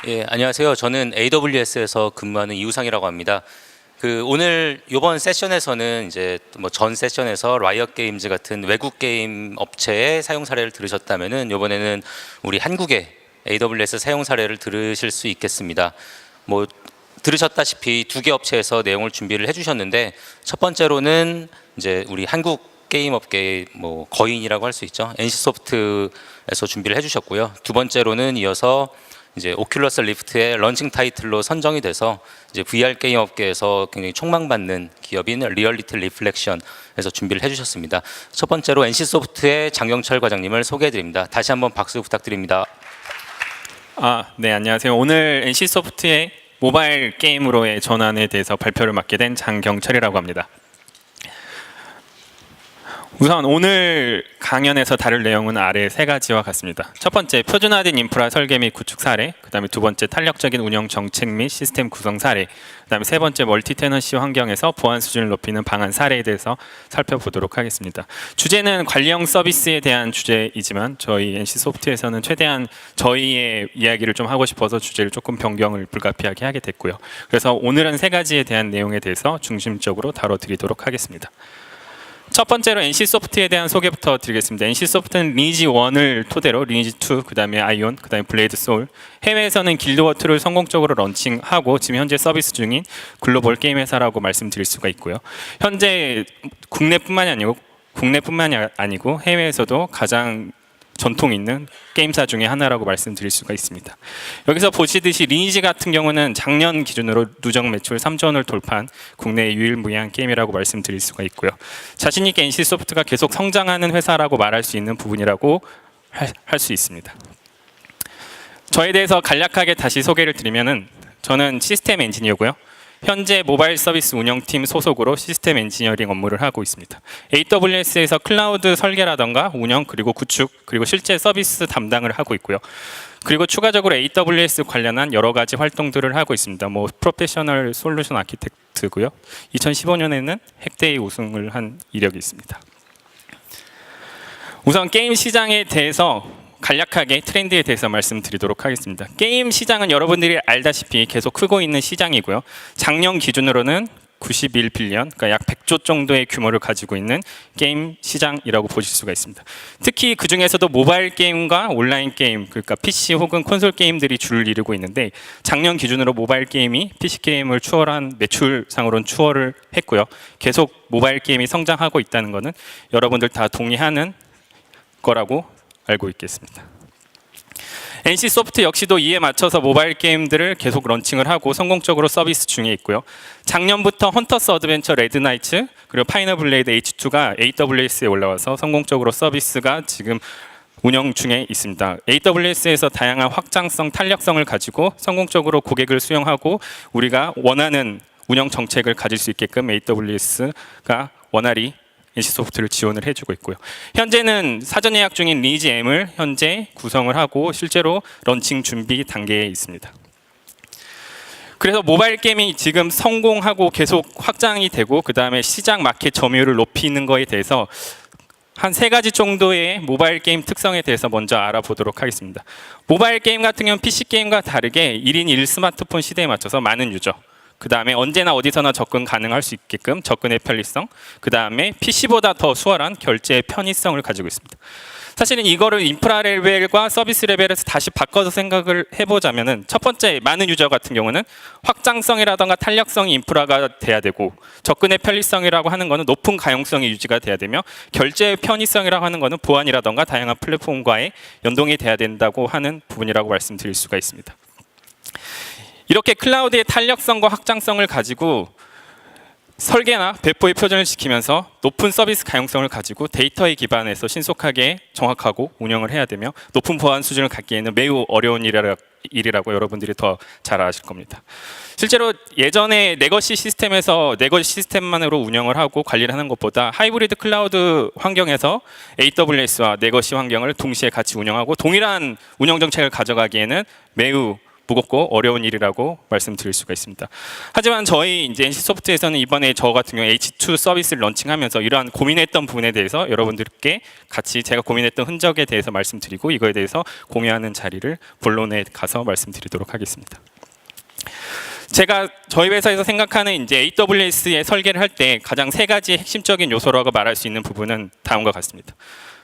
예, 안녕하세요. 저는 AWS에서 근무하는 이우상이라고 합니다. 오늘 이번 세션에서는 이제 뭐 전 세션에서 라이엇 게임즈 같은 외국 게임 업체의 사용 사례를 들으셨다면은 이번에는 우리 한국의 AWS 사용 사례를 들으실 수 있겠습니다. 뭐 들으셨다시피 두 개 업체에서 내용을 준비를 해주셨는데 첫 번째로는 이제 우리 한국 게임 업계의 뭐 거인이라고 할 수 있죠. NC소프트에서 준비를 해주셨고요. 두 번째로는 이어서 이제 오큘러스 리프트의 런칭 타이틀로 선정이 돼서 이제 VR 게임 업계에서 굉장히 촉망받는 기업인 리얼리티 리플렉션에서 준비를 해주셨습니다. 첫 번째로 NC소프트의 장영철 과장님을 소개해드립니다. 다시 한번 박수 부탁드립니다. 네, 안녕하세요. 오늘 NC소프트의 모바일 게임으로의 전환에 대해서 발표를 맡게 된 장경철이라고 합니다. 우선 오늘 강연에서 다룰 내용은 아래 세 가지와 같습니다. 첫 번째, 표준화된 인프라 설계 및 구축 사례, 그 다음에 두 번째, 탄력적인 운영 정책 및 시스템 구성 사례, 그 다음에 세 번째, 멀티 테넌시 환경에서 보안 수준을 높이는 방안 사례에 대해서 살펴보도록 하겠습니다. 주제는 관리형 서비스에 대한 주제이지만 저희 NC소프트에서는 최대한 저희의 이야기를 좀 하고 싶어서 주제를 조금 변경을 불가피하게 하게 됐고요. 그래서 오늘은 세 가지에 대한 내용에 대해서 중심적으로 다뤄드리도록 하겠습니다. 첫 번째로 NC소프트에 대한 소개부터 드리겠습니다. NC소프트는 리니지 1을 토대로 리니지 2, 그 다음에 아이온, 그 다음에 블레이드 소울, 해외에서는 길드워2를 성공적으로 런칭하고 지금 현재 서비스 중인 글로벌 게임 회사라고 말씀드릴 수가 있고요. 현재 국내뿐만이 아니고 해외에서도 가장 전통 있는 게임사 중에 하나라고 말씀드릴 수가 있습니다. 여기서 보시듯이 리니지 같은 경우는 작년 기준으로 누적 매출 3조 원을 돌파한 국내 유일무이한 게임이라고 말씀드릴 수가 있고요. 자신 있게 NC소프트가 계속 성장하는 회사라고 말할 수 있는 부분이라고 할 수 있습니다. 저에 대해서 간략하게 다시 소개를 드리면은 저는 시스템 엔지니어고요. 현재 모바일 서비스 운영팀 소속으로 시스템 엔지니어링 업무를 하고 있습니다. AWS에서 클라우드 설계라던가 운영 그리고 구축 그리고 실제 서비스 담당을 하고 있고요. 그리고 추가적으로 AWS 관련한 여러 가지 활동들을 하고 있습니다. 뭐 프로페셔널 솔루션 아키텍트고요. 2015년에는 핵데이 우승을 한 이력이 있습니다. 우선 게임 시장에 대해서 간략하게 트렌드에 대해서 말씀드리도록 하겠습니다. 게임 시장은 여러분들이 알다시피 계속 크고 있는 시장이고요. 작년 기준으로는 91빌리언, 그러니까 약 100조 정도의 규모를 가지고 있는 게임 시장이라고 보실 수가 있습니다. 특히 그 중에서도 모바일 게임과 온라인 게임, 그러니까 PC 혹은 콘솔 게임들이 줄을 이루고 있는데 작년 기준으로 모바일 게임이 PC 게임을 추월한 매출상으로는 추월을 했고요. 계속 모바일 게임이 성장하고 있다는 것은 여러분들 다 동의하는 거라고 알고 있겠습니다. NC소프트 역시도 이에 맞춰서 모바일 게임들을 계속 런칭을 하고 성공적으로 서비스 중에 있고요. 작년부터 헌터스 어드벤처 레드나이츠 그리고 파이널 블레이드 H2가 AWS에 올라와서 성공적으로 서비스가 지금 운영 중에 있습니다. AWS에서 다양한 확장성, 탄력성을 가지고 성공적으로 고객을 수용하고 우리가 원하는 운영 정책을 가질 수 있게끔 AWS가 원활히 NC소프트를 지원을 해주고 있고요. 현재는 사전 예약 중인 리니지 M을 현재 구성을 하고 실제로 런칭 준비 단계에 있습니다. 그래서 모바일 게임이 지금 성공하고 계속 확장이 되고 그 다음에 시장 마켓 점유율을 높이는 거에 대해서 한 세 가지 정도의 모바일 게임 특성에 대해서 먼저 알아보도록 하겠습니다. 모바일 게임 같은 경우는 PC 게임과 다르게 1인 1 스마트폰 시대에 맞춰서 많은 유저, 그 다음에 언제나 어디서나 접근 가능할 수 있게끔 접근의 편리성, 그 다음에 PC보다 더 수월한 결제의 편의성을 가지고 있습니다. 사실은 이거를 인프라 레벨과 서비스 레벨에서 다시 바꿔서 생각을 해보자면은 첫 번째, 많은 유저 같은 경우는 확장성이라던가 탄력성이 인프라가 돼야 되고 접근의 편리성이라고 하는 거는 높은 가용성이 유지가 돼야 되며 결제의 편의성이라고 하는 거는 보안이라던가 다양한 플랫폼과의 연동이 돼야 된다고 하는 부분이라고 말씀드릴 수가 있습니다. 이렇게 클라우드의 탄력성과 확장성을 가지고 설계나 배포의 표준을 지키면서 높은 서비스 가용성을 가지고 데이터에 기반해서 신속하게 정확하고 운영을 해야 되며 높은 보안 수준을 갖기에는 매우 어려운 일이라고 여러분들이 더 잘 아실 겁니다. 실제로 예전에 레거시 시스템에서 레거시 시스템만으로 운영을 하고 관리를 하는 것보다 하이브리드 클라우드 환경에서 AWS와 레거시 환경을 동시에 같이 운영하고 동일한 운영 정책을 가져가기에는 매우 무겁고 어려운 일이라고 말씀드릴 수가 있습니다. 하지만 저희 이제 NC소프트에서는 이번에 저 같은 경우 H2 서비스를 런칭하면서 이러한 고민했던 부분에 대해서 여러분들께 같이 제가 고민했던 흔적에 대해서 말씀드리고 이거에 대해서 공유하는 자리를 본론에 가서 말씀드리도록 하겠습니다. 제가 저희 회사에서 생각하는 이제 AWS의 설계를 할 때 가장 세 가지 핵심적인 요소라고 말할 수 있는 부분은 다음과 같습니다.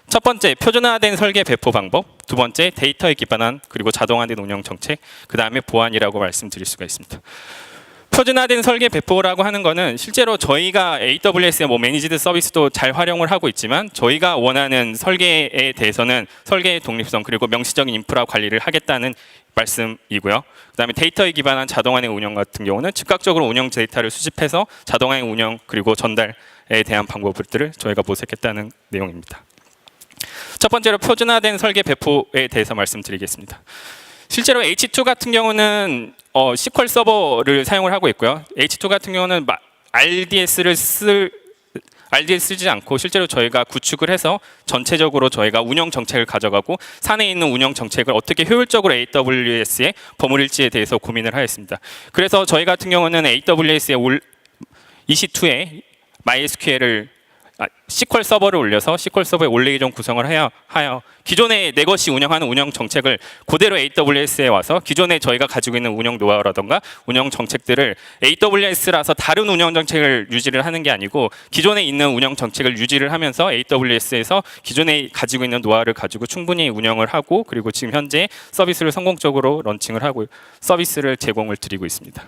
첫 번째, 표준화된 설계 배포 방법. 두 번째, 데이터에 기반한 그리고 자동화된 운영 정책. 그 다음에 보안이라고 말씀드릴 수가 있습니다. 표준화된 설계 배포라고 하는 거는 실제로 저희가 AWS의 뭐 매니지드 서비스도 잘 활용을 하고 있지만 저희가 원하는 설계에 대해서는 설계의 독립성 그리고 명시적인 인프라 관리를 하겠다는 말씀이고요. 그다음에 데이터에 기반한 자동화된 운영 같은 경우는 즉각적으로 운영 데이터를 수집해서 자동화된 운영 그리고 전달에 대한 방법들을 저희가 모색했다는 내용입니다. 첫 번째로 표준화된 설계 배포에 대해서 말씀드리겠습니다. 실제로 H2 같은 경우는 SQL 서버를 사용을 하고 있고요. H2 같은 경우는 RDS를 쓰지 않고 실제로 저희가 구축을 해서 전체적으로 저희가 운영 정책을 가져가고 산에 있는 운영 정책을 어떻게 효율적으로 AWS에 버무릴지에 대해서 고민을 하였습니다. 그래서 저희 같은 경우는 AWS의 EC2에 MySQL을 SQL 서버를 올려서 SQL 서버에 올리기 전 구성을 하여 기존에 내 것이 운영하는 운영 정책을 그대로 AWS에 와서 기존에 저희가 가지고 있는 운영 노하우라던가 운영 정책들을 AWS라서 다른 운영 정책을 유지를 하는 게 아니고 기존에 있는 운영 정책을 유지를 하면서 AWS에서 기존에 가지고 있는 노하우를 가지고 충분히 운영을 하고 그리고 지금 현재 서비스를 성공적으로 런칭을 하고 서비스를 제공을 드리고 있습니다.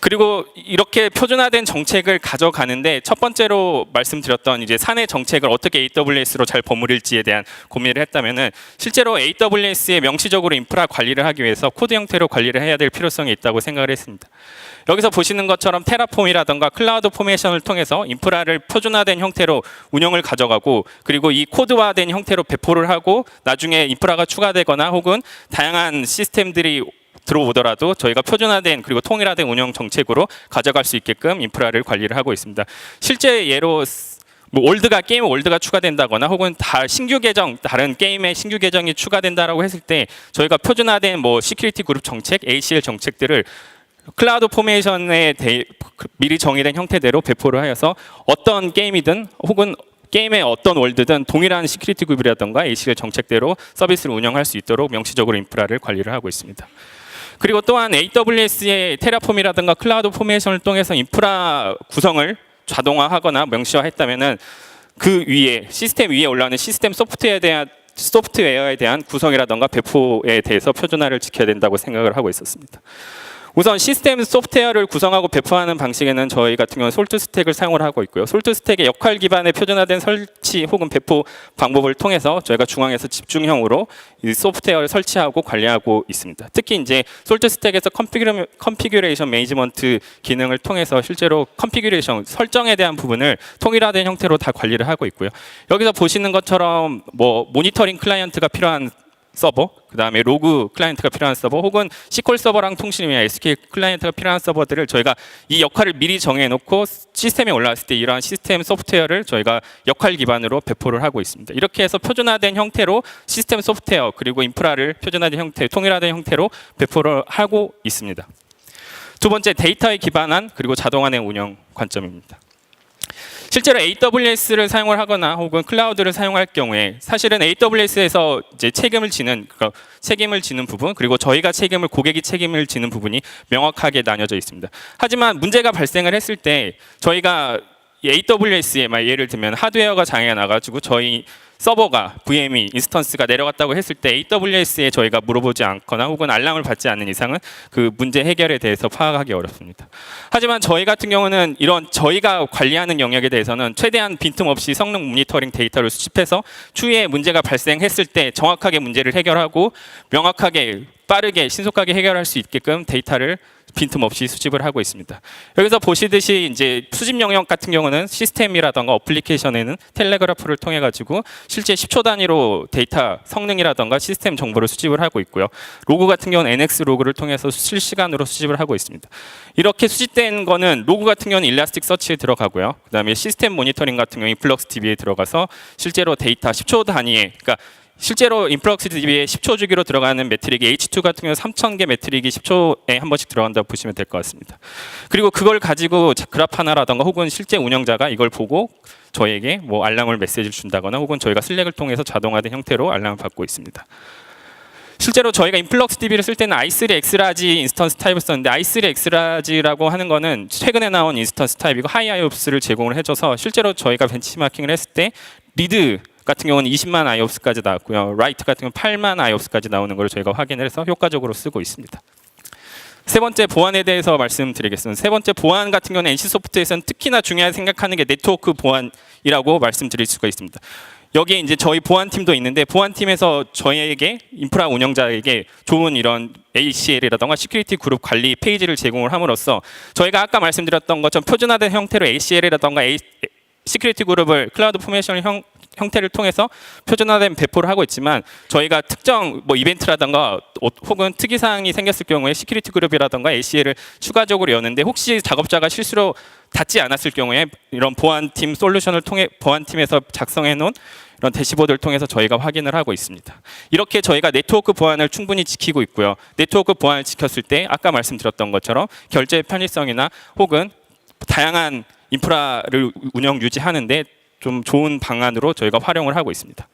그리고 이렇게 표준화된 정책을 가져가는데 첫 번째로 말씀드렸던 이제 사내 정책을 어떻게 AWS로 잘 버무릴지에 대한 고민을 했다면은 실제로 AWS에 명시적으로 인프라 관리를 하기 위해서 코드 형태로 관리를 해야 될 필요성이 있다고 생각을 했습니다. 여기서 보시는 것처럼 테라폼이라던가 클라우드 포메이션을 통해서 인프라를 표준화된 형태로 운영을 가져가고 그리고 이 코드화된 형태로 배포를 하고 나중에 인프라가 추가되거나 혹은 다양한 시스템들이 들어오더라도 저희가 표준화된 그리고 통일화된 운영 정책으로 가져갈 수 있게끔 인프라를 관리를 하고 있습니다. 실제 예로 뭐 게임 월드가 추가된다거나 혹은 신규 계정 다른 게임의 신규 계정이 추가된다라고 했을 때 저희가 표준화된 뭐 시큐리티 그룹 정책, ACL 정책들을 클라우드 포메이션에 미리 정의된 형태대로 배포를 하여서 어떤 게임이든 혹은 게임의 어떤 월드든 동일한 시큐리티 그룹이라든가 ACL 정책대로 서비스를 운영할 수 있도록 명시적으로 인프라를 관리를 하고 있습니다. 그리고 또한 AWS의 테라폼이라든가 클라우드 포메이션을 통해서 인프라 구성을 자동화하거나 명시화했다면은 그 위에 시스템 위에 올라오는 시스템 소프트웨어에 대한 구성이라든가 배포에 대해서 표준화를 지켜야 된다고 생각을 하고 있었습니다. 우선 시스템 소프트웨어를 구성하고 배포하는 방식에는 저희 같은 경우는 솔트 스택을 사용을 하고 있고요. 솔트 스택의 역할 기반의 표준화된 설치 혹은 배포 방법을 통해서 저희가 중앙에서 집중형으로 이 소프트웨어를 설치하고 관리하고 있습니다. 특히 이제 솔트 스택에서 컨피규레이션 매니지먼트 기능을 통해서 실제로 컨피규레이션 설정에 대한 부분을 통일화된 형태로 다 관리를 하고 있고요. 여기서 보시는 것처럼 뭐 모니터링 클라이언트가 필요한 서버, 그 다음에 로그 클라이언트가 필요한 서버, 혹은 SQL 서버랑 통신이나 SQL 클라이언트가 필요한 서버들을 저희가 이 역할을 미리 정해놓고 시스템에 올라왔을 때 이러한 시스템 소프트웨어를 저희가 역할 기반으로 배포를 하고 있습니다. 이렇게 해서 표준화된 형태로 시스템 소프트웨어 그리고 인프라를 표준화된 형태, 통일화된 형태로 배포를 하고 있습니다. 두 번째, 데이터에 기반한 그리고 자동화된 운영 관점입니다. 실제로 AWS를 사용을 하거나 혹은 클라우드를 사용할 경우에 사실은 AWS에서 이제 책임을 지는 부분 그리고 저희가 고객이 책임을 지는 부분이 명확하게 나뉘어져 있습니다. 하지만 문제가 발생을 했을 때 저희가 AWS에 예를 들면 하드웨어가 장애가 나가지고 저희 서버가 VM이 인스턴스가 내려갔다고 했을 때 AWS에 저희가 물어보지 않거나 혹은 알람을 받지 않는 이상은 그 문제 해결에 대해서 파악하기 어렵습니다. 하지만 저희 같은 경우는 이런 저희가 관리하는 영역에 대해서는 최대한 빈틈없이 성능 모니터링 데이터를 수집해서 추후에 문제가 발생했을 때 정확하게 문제를 해결하고 명확하게 빠르게 신속하게 해결할 수 있게끔 데이터를 빈틈없이 수집을 하고 있습니다. 여기서 보시듯이 이제 수집 영역 같은 경우는 시스템이라던가 어플리케이션에는 텔레그래프를 통해 가지고 실제 10초 단위로 데이터 성능이라던가 시스템 정보를 수집을 하고 있고요. 로그 같은 경우는 NX 로그를 통해서 실시간으로 수집을 하고 있습니다. 이렇게 수집된 거는 로그 같은 경우는 일라스틱 서치에 들어가고요. 그다음에 시스템 모니터링 같은 경우는 플럭스 DB에 들어가서 실제로 데이터 10초 단위에 그러니까 실제로 인플럭스 DB에 10초 주기로 들어가는 매트릭이 H2 같은 경우 3,000개 매트릭이 10초에 한 번씩 들어간다고 보시면 될 것 같습니다. 그리고 그걸 가지고 그래파나라던가 혹은 실제 운영자가 이걸 보고 저희에게 뭐 알람을 메시지를 준다거나 혹은 저희가 슬랙을 통해서 자동화된 형태로 알람을 받고 있습니다. 실제로 저희가 인플럭스 DB를 쓸 때는 i3 엑스라지 인스턴스 타입을 썼는데 i3 엑스라지라고 하는 거는 최근에 나온 인스턴스 타입이고 하이 IOPS를 제공을 해줘서 실제로 저희가 벤치마킹을 했을 때 리드 같은 경우는 20만 IOPS까지 나왔고요. 라이트 같은 경우는 8만 IOPS까지 나오는 걸 저희가 확인을 해서 효과적으로 쓰고 있습니다. 세 번째 보안에 대해서 말씀드리겠습니다. 세 번째 보안 같은 경우는 NC소프트에서는 특히나 중요하게 생각하는 게 네트워크 보안이라고 말씀드릴 수가 있습니다. 여기에 이제 저희 보안팀도 있는데 보안팀에서 저희에게 인프라 운영자에게 좋은 이런 ACL이라던가 시큐리티 그룹 관리 페이지를 제공을 함으로써 저희가 아까 말씀드렸던 것처럼 표준화된 형태로 ACL이라던가 시큐리티 그룹을 클라우드 포메이션 형태를 통해서 표준화된 배포를 하고 있지만 저희가 특정 뭐 이벤트라던가 혹은 특이사항이 생겼을 경우에 시큐리티 그룹이라던가 ACL을 추가적으로 여는데 혹시 작업자가 실수로 닿지 않았을 경우에 이런 보안팀 솔루션을 통해 보안팀에서 작성해 놓은 이런 대시보드를 통해서 저희가 확인을 하고 있습니다. 이렇게 저희가 네트워크 보안을 충분히 지키고 있고요. 네트워크 보안을 지켰을 때 아까 말씀드렸던 것처럼 결제의 편의성이나 혹은 다양한 인프라를 운영 유지하는데 좀 좋은 방안으로 저희가 활용을 하고 있습니다.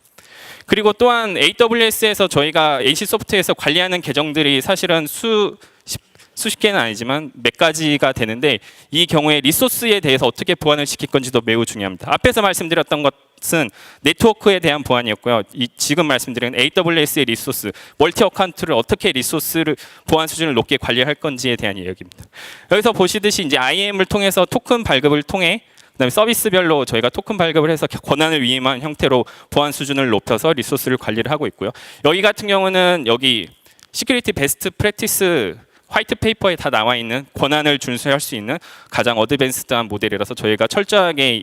그리고 또한 AWS에서 저희가 NC소프트에서 관리하는 계정들이 사실은 수십 개는 아니지만 몇 가지가 되는데 이 경우에 리소스에 대해서 어떻게 보안을 시킬 건지도 매우 중요합니다. 앞에서 말씀드렸던 것은 네트워크에 대한 보안이었고요. 지금 말씀드린 AWS의 리소스, 멀티 어카운트를 어떻게 리소스를 보안 수준을 높게 관리할 건지에 대한 이야기입니다. 여기서 보시듯이 이제 IAM을 통해서 토큰 발급을 통해 그다음에 서비스별로 저희가 토큰 발급을 해서 권한을 위임한 형태로 보안 수준을 높여서 리소스를 관리를 하고 있고요. 여기 같은 경우는 여기 시큐리티 베스트 프랙티스 화이트 페이퍼에 다 나와 있는 권한을 준수할 수 있는 가장 어드밴스드한 모델이라서 저희가 철저하게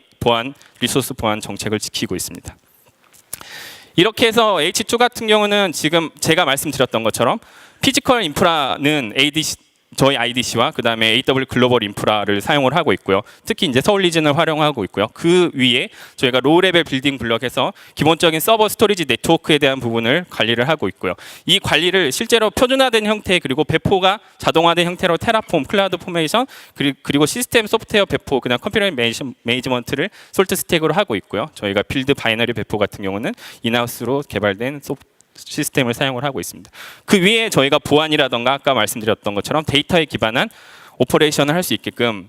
리소스 보안 정책을 지키고 있습니다. 이렇게 해서 H2 같은 경우는 지금 제가 말씀드렸던 것처럼 피지컬 인프라는 저희 IDC와 그 다음에 AW 글로벌 인프라를 사용을 하고 있고요. 특히 이제 서울 리즌을 활용하고 있고요. 그 위에 저희가 로우 레벨 빌딩 블럭에서 기본적인 서버 스토리지 네트워크에 대한 부분을 관리를 하고 있고요. 이 관리를 실제로 표준화된 형태 그리고 배포가 자동화된 형태로 테라폼, 클라우드 포메이션 그리고 시스템 소프트웨어 배포, 그다음 컴퓨터 매니지먼트를 솔트 스택으로 하고 있고요. 저희가 빌드 바이너리 배포 같은 경우는 인하우스로 개발된 시스템을 사용을 하고 있습니다. 그 위에 저희가 보안이라던가 아까 말씀드렸던 것처럼 데이터에 기반한 오퍼레이션을 할 수 있게끔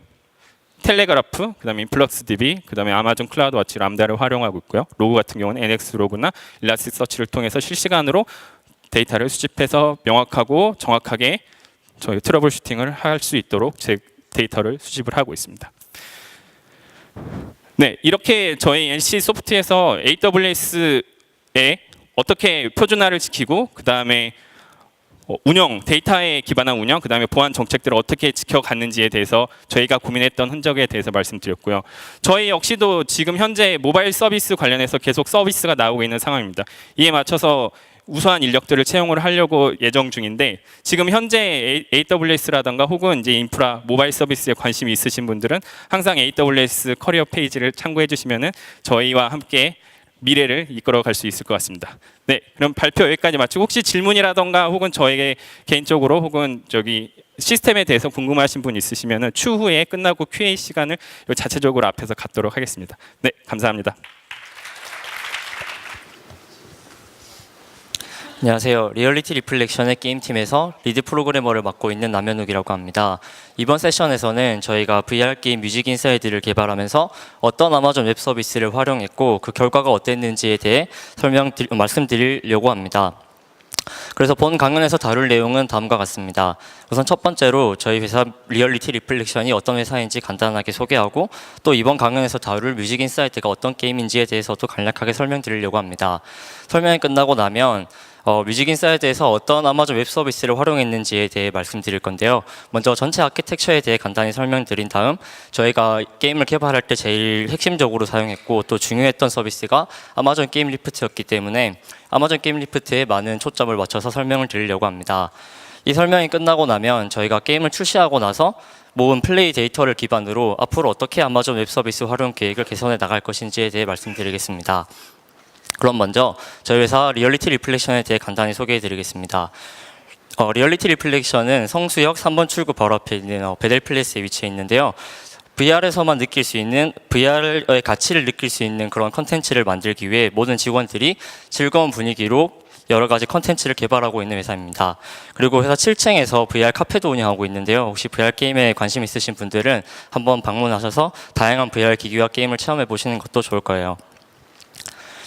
텔레그래프, 그다음에 인플럭스 DB, 그다음에 아마존 클라우드 워치 람다를 활용하고 있고요. 로그 같은 경우는 NX 로그나 일라스틱서치를 통해서 실시간으로 데이터를 수집해서 명확하고 정확하게 저희 트러블 슈팅을 할 수 있도록 제 데이터를 수집을 하고 있습니다. 네, 이렇게 저희 NC 소프트에서 AWS에 어떻게 표준화를 지키고 그 다음에 운영, 데이터에 기반한 운영, 그 다음에 보안 정책들을 어떻게 지켜갔는지에 대해서 저희가 고민했던 흔적에 대해서 말씀드렸고요. 저희 역시도 지금 현재 모바일 서비스 관련해서 계속 서비스가 나오고 있는 상황입니다. 이에 맞춰서 우수한 인력들을 채용을 하려고 예정 중인데 지금 현재 AWS라든가 혹은 이제 인프라 모바일 서비스에 관심이 있으신 분들은 항상 AWS 커리어 페이지를 참고해 주시면은 저희와 함께 미래를 이끌어 갈 수 있을 것 같습니다. 네, 그럼 발표 여기까지 마치고 혹시 질문이라던가 혹은 저에게 개인적으로 혹은 저기 시스템에 대해서 궁금하신 분 있으시면은 추후에 끝나고 Q&A 시간을 자체적으로 앞에서 갖도록 하겠습니다. 네, 감사합니다. 안녕하세요. 리얼리티 리플렉션의 게임팀에서 리드 프로그래머를 맡고 있는 남현욱이라고 합니다. 이번 세션에서는 저희가 VR 게임 뮤직 인사이드를 개발하면서 어떤 아마존 웹 서비스를 활용했고 그 결과가 어땠는지에 대해 말씀드리려고 합니다. 그래서 본 강연에서 다룰 내용은 다음과 같습니다. 우선 첫 번째로 저희 회사 리얼리티 리플렉션이 어떤 회사인지 간단하게 소개하고 또 이번 강연에서 다룰 뮤직 인사이트가 어떤 게임인지에 대해서도 간략하게 설명드리려고 합니다. 설명이 끝나고 나면 뮤직 인사이드에서 어떤 아마존 웹 서비스를 활용했는지에 대해 말씀드릴 건데요. 먼저 전체 아키텍처에 대해 간단히 설명드린 다음 저희가 게임을 개발할 때 제일 핵심적으로 사용했고 또 중요했던 서비스가 아마존 게임 리프트였기 때문에 아마존 게임 리프트에 많은 초점을 맞춰서 설명을 드리려고 합니다. 이 설명이 끝나고 나면 저희가 게임을 출시하고 나서 모은 플레이 데이터를 기반으로 앞으로 어떻게 아마존 웹 서비스 활용 계획을 개선해 나갈 것인지에 대해 말씀드리겠습니다. 그럼 먼저 저희 회사 리얼리티 리플렉션에 대해 간단히 소개해드리겠습니다. 리얼리티 리플렉션은 성수역 3번 출구 바로 앞에 있는 베델 플레이스에 위치해 있는데요. VR에서만 느낄 수 있는 VR의 가치를 느낄 수 있는 그런 컨텐츠를 만들기 위해 모든 직원들이 즐거운 분위기로 여러 가지 컨텐츠를 개발하고 있는 회사입니다. 그리고 회사 7층에서 VR 카페도 운영하고 있는데요. 혹시 VR 게임에 관심 있으신 분들은 한번 방문하셔서 다양한 VR 기기와 게임을 체험해 보시는 것도 좋을 거예요.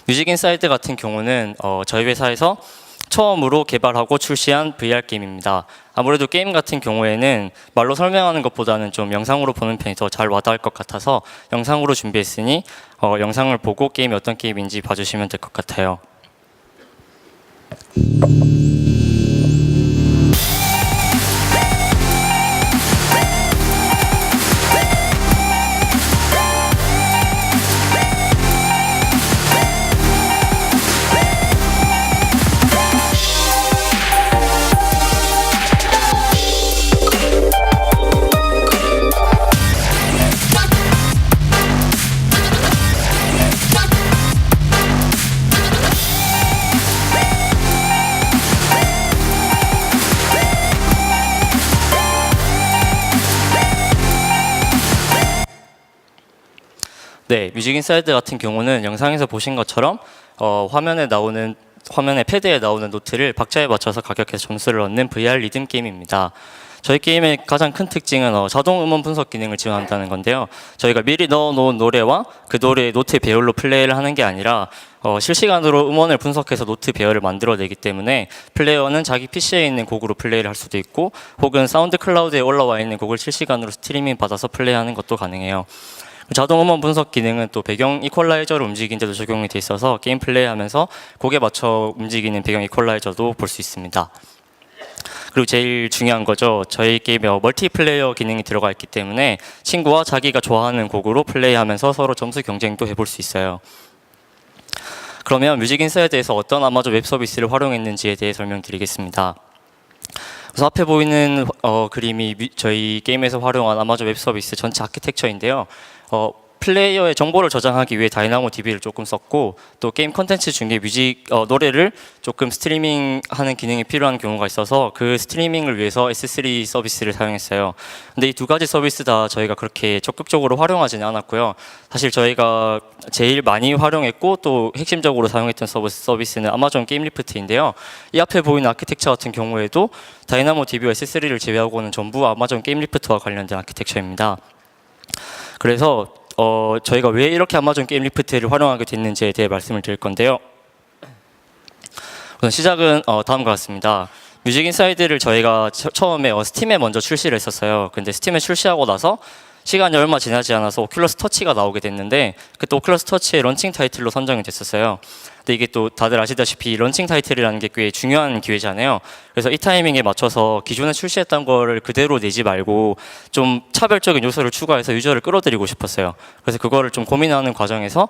뮤직인사이드 같은 경우는 저희 회사에서 처음으로 개발하고 출시한 VR 게임입니다. 아무래도 게임 같은 경우에는 말로 설명하는 것보다는 좀 영상으로 보는 편이 더 잘 와닿을 것 같아서 영상으로 준비했으니 영상을 보고 게임이 어떤 게임인지 봐주시면 될 것 같아요. 네, 뮤직인사이드 같은 경우는 영상에서 보신 것처럼 화면에 패드에 나오는 노트를 박자에 맞춰서 가격해서 점수를 얻는 VR 리듬 게임입니다. 저희 게임의 가장 큰 특징은 자동 음원 분석 기능을 지원한다는 건데요. 저희가 미리 넣어놓은 노래와 그 노래의 노트 배열로 플레이를 하는 게 아니라 실시간으로 음원을 분석해서 노트 배열을 만들어내기 때문에 플레이어는 자기 PC에 있는 곡으로 플레이를 할 수도 있고 혹은 사운드 클라우드에 올라와 있는 곡을 실시간으로 스트리밍 받아서 플레이하는 것도 가능해요. 자동 음원 분석 기능은 또 배경 이퀄라이저를 움직이는 데도 적용이 돼 있어서 게임 플레이하면서 곡에 맞춰 움직이는 배경 이퀄라이저도 볼 수 있습니다. 그리고 제일 중요한 거죠. 저희 게임에 멀티플레이어 기능이 들어가 있기 때문에 친구와 자기가 좋아하는 곡으로 플레이하면서 서로 점수 경쟁도 해볼 수 있어요. 그러면 뮤직인사이드에서 어떤 아마존 웹 서비스를 활용했는지에 대해 설명드리겠습니다. 그래서 앞에 보이는 그림이 저희 게임에서 활용한 아마존 웹 서비스 전체 아키텍처인데요. 플레이어의 정보를 저장하기 위해 다이나모 DB를 조금 썼고 또 게임 컨텐츠 중에 노래를 조금 스트리밍하는 기능이 필요한 경우가 있어서 그 스트리밍을 위해서 S3 서비스를 사용했어요. 근데 이 두 가지 서비스 다 저희가 그렇게 적극적으로 활용하지는 않았고요. 사실 저희가 제일 많이 활용했고 또 핵심적으로 사용했던 서비스는 아마존 게임 리프트인데요. 이 앞에 보이는 아키텍처 같은 경우에도 다이나모 DB와 S3를 제외하고는 전부 아마존 게임 리프트와 관련된 아키텍처입니다. 그래서 저희가 왜 이렇게 아마존 게임 리프트를 활용하게 됐는지에 대해 말씀을 드릴 건데요. 우선 시작은 다음과 같습니다. 뮤직인사이드를 저희가 처음에 스팀에 먼저 출시를 했었어요. 근데 스팀에 출시하고 나서 시간이 얼마 지나지 않아서 오큘러스 터치가 나오게 됐는데 그때 오큘러스 터치의 런칭 타이틀로 선정이 됐었어요. 근데 이게 또 다들 아시다시피 런칭 타이틀이라는 게 꽤 중요한 기회잖아요. 그래서 이 타이밍에 맞춰서 기존에 출시했던 거를 그대로 내지 말고 좀 차별적인 요소를 추가해서 유저를 끌어들이고 싶었어요. 그래서 그거를 좀 고민하는 과정에서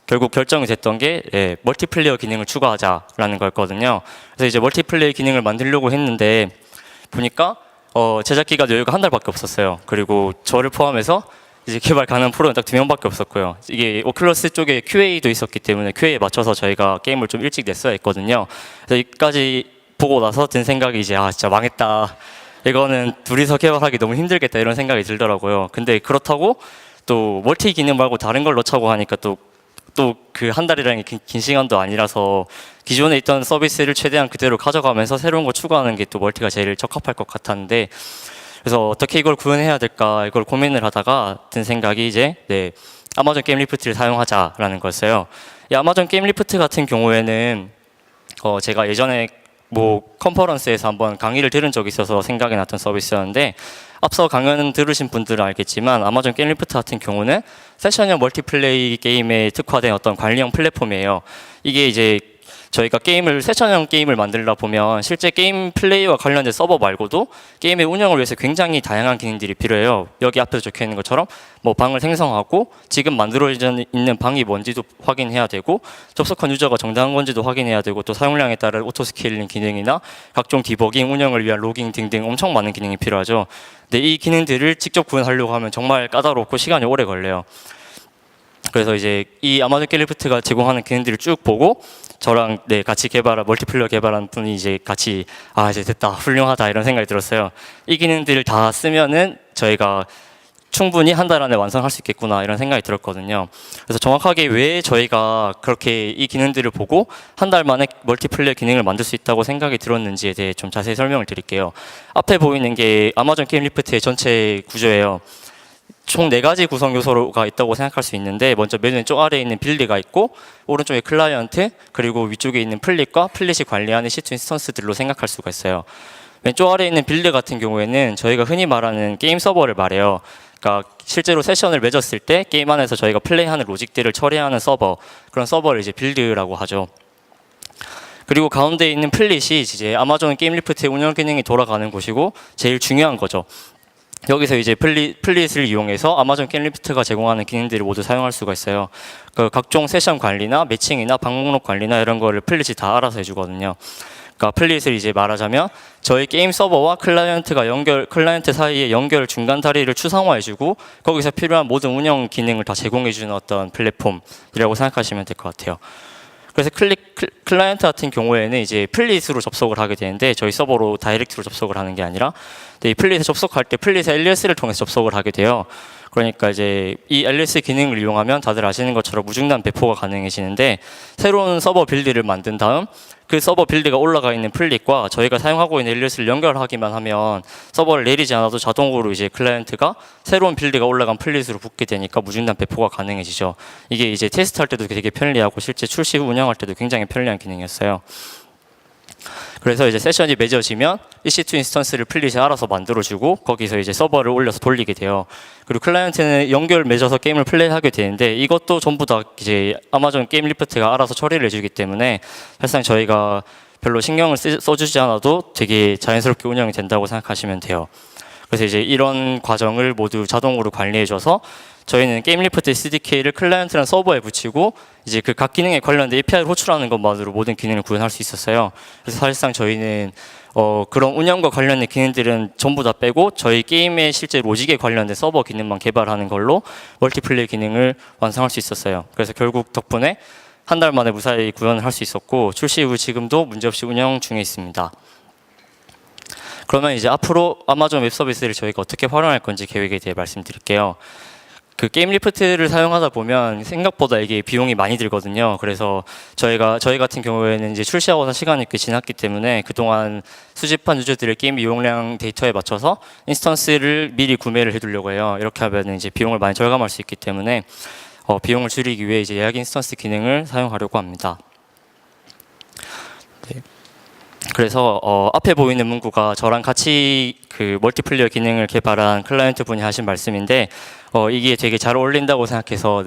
결국 결정이 됐던 게 멀티플레이어 기능을 추가하자라는 거였거든요. 그래서 이제 멀티플레이어 기능을 만들려고 했는데 보니까 제작 기간 여유가 한 달밖에 없었어요. 그리고 저를 포함해서 이제 개발 가능한 프로는 딱 2명밖에 없었고요. 이게 오큘러스 쪽에 QA도 있었기 때문에 QA에 맞춰서 저희가 게임을 좀 일찍 냈어야 했거든요. 그래서 여기까지 보고 나서 든 생각이 이제 진짜 망했다. 이거는 둘이서 개발하기 너무 힘들겠다 이런 생각이 들더라고요. 근데 그렇다고 또 멀티 기능 말고 다른 걸 넣자고 하니까 또 그 한 달이라는 게 긴 시간도 아니라서 기존에 있던 서비스를 최대한 그대로 가져가면서 새로운 거 추가하는 게 또 멀티가 제일 적합할 것 같았는데 그래서 어떻게 이걸 구현해야 될까 이걸 고민을 하다가 든 생각이 이제 아마존 게임 리프트를 사용하자라는 거였어요. 이 아마존 게임 리프트 같은 경우에는 제가 예전에 컨퍼런스에서 한번 강의를 들은 적이 있어서 생각이 났던 서비스였는데 앞서 강연 들으신 분들은 알겠지만 아마존 게임 리프트 같은 경우는 세션형 멀티플레이 게임에 특화된 어떤 관리형 플랫폼이에요. 이게 이제 저희가 세션형 게임을 만들다 보면 실제 게임 플레이와 관련된 서버 말고도 게임의 운영을 위해서 굉장히 다양한 기능들이 필요해요. 여기 앞에서 적혀 있는 것처럼 방을 생성하고 지금 만들어져 있는 방이 뭔지도 확인해야 되고 접속한 유저가 정당한 건지도 확인해야 되고 또 사용량에 따른 오토 스케일링 기능이나 각종 디버깅, 운영을 위한 로깅 등등 엄청 많은 기능이 필요하죠. 근데 이 기능들을 직접 구현하려고 하면 정말 까다롭고 시간이 오래 걸려요. 그래서 이제 이 아마존 게임 리프트가 제공하는 기능들을 쭉 보고 저랑 같이 개발한 멀티플레이어 개발한 분이 이제 같이 이제 됐다, 훌륭하다 이런 생각이 들었어요. 이 기능들을 다 쓰면은 저희가 충분히 한 달 안에 완성할 수 있겠구나 이런 생각이 들었거든요. 그래서 정확하게 왜 저희가 그렇게 이 기능들을 보고 한 달 만에 멀티플레이어 기능을 만들 수 있다고 생각이 들었는지에 대해 좀 자세히 설명을 드릴게요. 앞에 보이는 게 아마존 게임 리프트의 전체 구조예요. 총 4가지 구성 요소가 있다고 생각할 수 있는데, 먼저 맨 왼쪽 아래에 있는 빌드가 있고 오른쪽에 클라이언트, 그리고 위쪽에 있는 플릿과 플릿이 관리하는 C2 인스턴스들로 생각할 수가 있어요. 왼쪽 아래에 있는 빌드 같은 경우에는 저희가 흔히 말하는 게임 서버를 말해요. 그러니까 실제로 세션을 맺었을 때 게임 안에서 저희가 플레이하는 로직들을 처리하는 서버, 그런 서버를 이제 빌드라고 하죠. 그리고 가운데 있는 플릿이 이제 아마존 게임 리프트의 운영 기능이 돌아가는 곳이고 제일 중요한 거죠. 여기서 이제 플릿을 이용해서 아마존 게임 리프트가 제공하는 기능들을 모두 사용할 수가 있어요. 그 각종 세션 관리나 매칭이나 방목록 관리나 이런 거를 플릿이 다 알아서 해주거든요. 그러니까 플릿을 이제 말하자면 저희 게임 서버와 클라이언트 사이의 연결 중간 다리를 추상화해주고 거기서 필요한 모든 운영 기능을 다 제공해주는 어떤 플랫폼이라고 생각하시면 될 것 같아요. 그래서 클라이언트 같은 경우에는 이제 플릿으로 접속을 하게 되는데 저희 서버로 다이렉트로 접속을 하는 게 아니라 이 플릿에 접속할 때 플릿의 alias를 통해서 접속을 하게 돼요. 그러니까 이제 이 alias 기능을 이용하면 다들 아시는 것처럼 무중단 배포가 가능해지는데, 새로운 서버 빌드를 만든 다음 그 서버 빌드가 올라가 있는 플릿과 저희가 사용하고 있는 alias를 연결하기만 하면 서버를 내리지 않아도 자동으로 이제 클라이언트가 새로운 빌드가 올라간 플릿으로 붙게 되니까 무중단 배포가 가능해지죠. 이게 이제 테스트할 때도 되게 편리하고 실제 출시 후 운영할 때도 굉장히 편리한 기능이었어요. 그래서 이제 세션이 맺어지면 EC2 인스턴스를 플릿이 알아서 만들어주고 거기서 이제 서버를 올려서 돌리게 돼요. 그리고 클라이언트는 연결 맺어서 게임을 플레이하게 되는데 이것도 전부 다 이제 아마존 게임 리프트가 알아서 처리를 해주기 때문에 사실상 저희가 별로 신경을 써주지 않아도 되게 자연스럽게 운영이 된다고 생각하시면 돼요. 그래서 이제 이런 과정을 모두 자동으로 관리해줘서 저희는 게임 리프트 SDK를 클라이언트랑 서버에 붙이고 이제 그 각 기능에 관련된 API를 호출하는 것만으로 모든 기능을 구현할 수 있었어요. 그래서 사실상 저희는 그런 운영과 관련된 기능들은 전부 다 빼고 저희 게임의 실제 로직에 관련된 서버 기능만 개발하는 걸로 멀티플레이 기능을 완성할 수 있었어요. 그래서 결국 덕분에 한 달 만에 무사히 구현을 할 수 있었고 출시 이후 지금도 문제없이 운영 중에 있습니다. 그러면 이제 앞으로 아마존 웹 서비스를 저희가 어떻게 활용할 건지 계획에 대해 말씀드릴게요. 그 게임 리프트를 사용하다 보면 생각보다 이게 비용이 많이 들거든요. 그래서 저희 같은 경우에는 이제 출시하고 난 시간이 꽤 지났기 때문에 그동안 수집한 유저들의 게임 이용량 데이터에 맞춰서 인스턴스를 미리 구매를 해두려고 해요. 이렇게 하면 이제 비용을 많이 절감할 수 있기 때문에 비용을 줄이기 위해 이제 예약 인스턴스 기능을 사용하려고 합니다. 네. 그래서 앞에 보이는 문구가 저랑 같이 그 멀티플레이어 기능을 개발한 클라이언트 분이 하신 말씀인데 이게 되게 잘 어울린다고 생각해서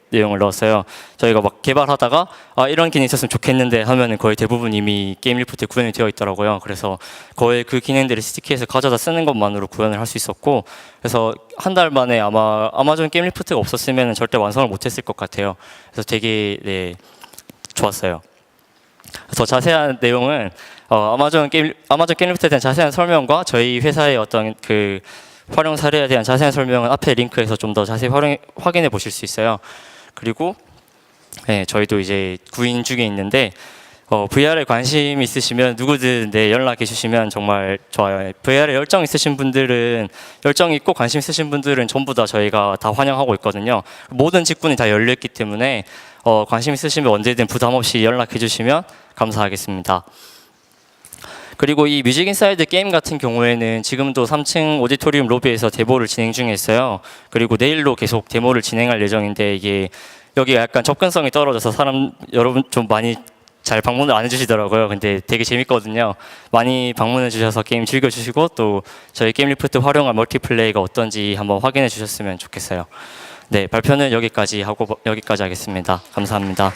내용을 넣었어요. 저희가 막 개발하다가 이런 기능 있었으면 좋겠는데 하면은 거의 대부분 이미 게임 리프트에 구현이 되어 있더라고요. 그래서 거의 그 기능들을 SDK에서 가져다 쓰는 것만으로 구현을 할 수 있었고, 그래서 한 달 만에 아마 아마존 게임 리프트가 없었으면 절대 완성을 못했을 것 같아요. 그래서 되게 좋았어요. 더 자세한 내용은 아마존 게임 리프트에 대한 자세한 설명과 저희 회사의 어떤 그 활용 사례에 대한 자세한 설명은 앞에 링크에서 좀 더 자세히 확인해 보실 수 있어요. 그리고 저희도 이제 구인 중에 있는데 VR에 관심 있으시면 누구든 연락해 주시면 정말 좋아요. VR에 열정 있고 관심 있으신 분들은 전부 다 저희가 다 환영하고 있거든요. 모든 직군이 다 열려 있기 때문에 관심 있으시면 언제든 부담 없이 연락해 주시면 감사하겠습니다. 그리고 이 뮤직 인사이드 게임 같은 경우에는 지금도 3층 오디토리움 로비에서 데모를 진행 중에 있어요. 그리고 내일로 계속 데모를 진행할 예정인데 이게 여기가 약간 접근성이 떨어져서 여러분 좀 많이 잘 방문을 안 해주시더라고요. 근데 되게 재밌거든요. 많이 방문해 주셔서 게임 즐겨주시고 또 저희 게임 리프트 활용한 멀티플레이가 어떤지 한번 확인해 주셨으면 좋겠어요. 네, 발표는 여기까지 하겠습니다. 감사합니다.